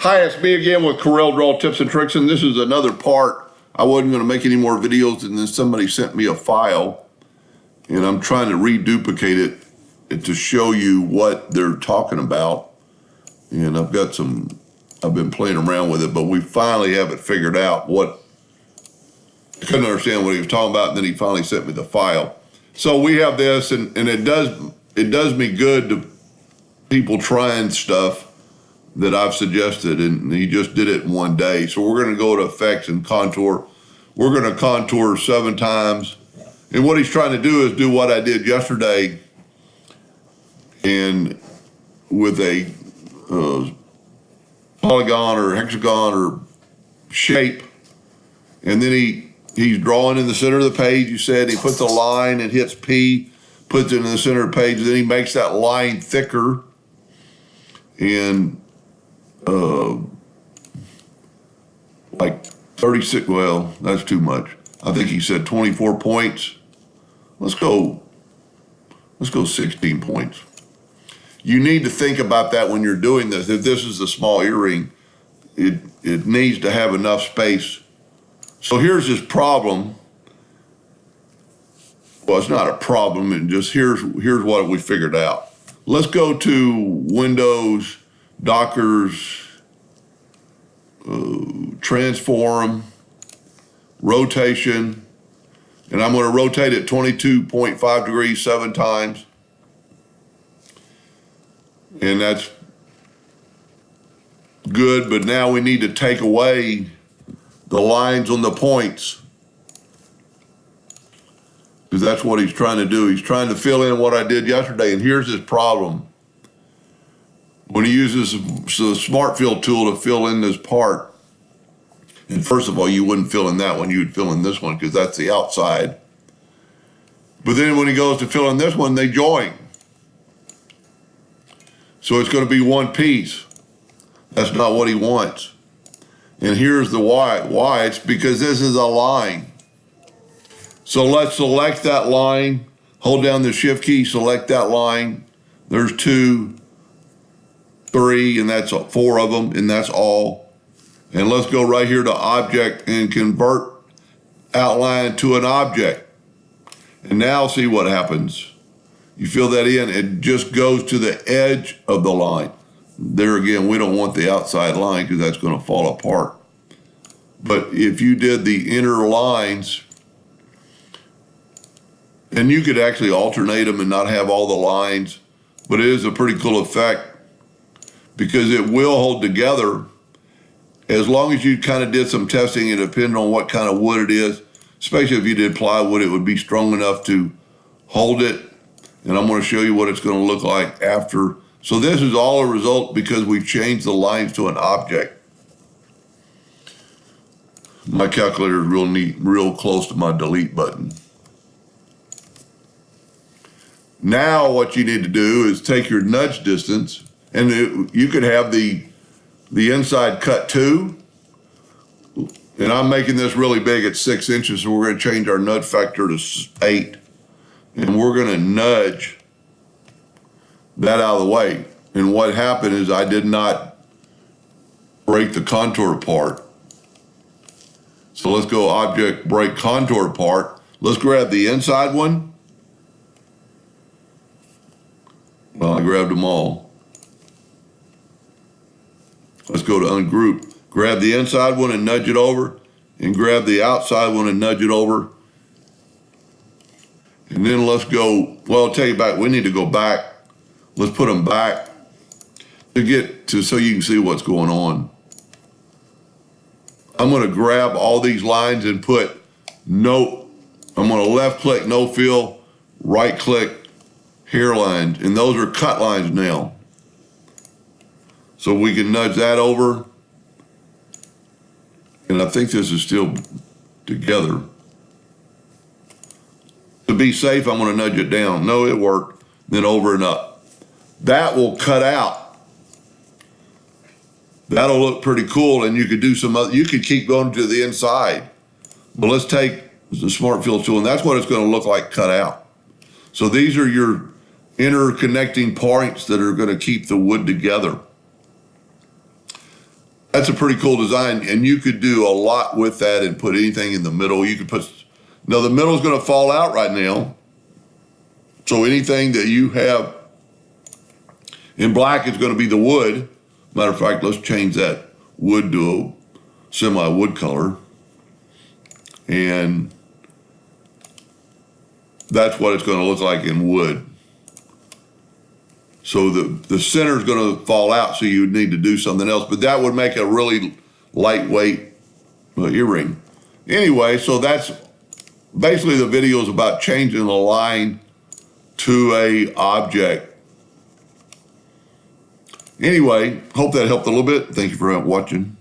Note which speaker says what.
Speaker 1: Hi, it's me again with Corel Draw Tips and Tricks, and this is another part. I wasn't going to make any more videos, and then somebody sent me a file, and I'm trying to reduplicate it to show you what they're talking about. And I've been playing around with it, but we finally have it figured out. I couldn't understand what he was talking about, and then he finally sent me the file. So we have this, and it does me good to people trying stuff that I've suggested, and he just did it in one day. So we're going to go to effects and contour. We're going to contour 7 times. And what he's trying to do is do what I did yesterday, and with a polygon or hexagon or shape. And then he's drawing in the center of the page. You said he puts a line and hits P, puts it in the center of the page, and then he makes that line thicker. And like 36, well, that's too much. I think he said 24 points. Let's go 16 points. You need to think about that when you're doing this. If this is a small earring, it needs to have enough space. So here's his problem. Well, it's not a problem, and just here's what we figured out. Let's go to Windows, Dockers, transform, rotation, and I'm going to rotate it 22.5 degrees 7 times. And that's good, but now we need to take away the lines on the points, because that's what he's trying to do. He's trying to fill in what I did yesterday, and here's his problem. When he uses the Smart Fill tool to fill in this part, and first of all, you wouldn't fill in that one, you would fill in this one because that's the outside. But then when he goes to fill in this one, they join. So it's going to be one piece. That's not what he wants. And here's the why. Why? It's because this is a line. So let's select that line, hold down the Shift key, select that line. There's 2, 3, and that's 4 of them, and that's all. And let's go right here to Object and convert outline to an object. And now see what happens. You fill that in, it just goes to the edge of the line. There again, we don't want the outside line because that's going to fall apart. But if you did the inner lines, and you could actually alternate them and not have all the lines, but it is a pretty cool effect because it will hold together as long as you kind of did some testing, and depending on what kind of wood it is, especially if you did plywood, it would be strong enough to hold it. And I'm going to show you what it's going to look like after. So this is all a result because we've changed the lines to an object. My calculator is real neat, real close to my delete button. Now what you need to do is take your nudge distance, and you could have the inside cut 2. And I'm making this really big at 6 inches, so we're going to change our nudge factor to 8. And we're going to nudge that out of the way. And what happened is I did not break the contour apart. So let's go Object, break contour apart. Let's grab the inside one. Well, I grabbed them all. Let's go to ungroup. Grab the inside one and nudge it over, and grab the outside one and nudge it over. And then let's go, well, I'll tell you back, we need to go back. Let's put them back to get to, so you can see what's going on. I'm going to grab all these lines and put no, I'm going to left click, no fill, right click, hairlines. And those are cut lines now. So we can nudge that over. And I think this is still together. To be safe, I'm going to nudge it down. No, it worked. Then over and up. That will cut out. That'll look pretty cool, and you could do some other, you could keep going to the inside. But let's take the Smart Fill tool, and that's what it's going to look like cut out. So these are your interconnecting points that are going to keep the wood together. That's a pretty cool design, and you could do a lot with that and put anything in the middle. You could put, now the middle is going to fall out right now, so anything that you have in black is going to be the wood. Matter of fact, let's change that wood to a semi-wood color, and that's what it's going to look like in wood. So the center is going to fall out, so you would need to do something else, but that would make a really lightweight earring. Anyway, so that's basically the video is about changing the line to a object. Anyway, hope that helped a little bit. Thank you for watching.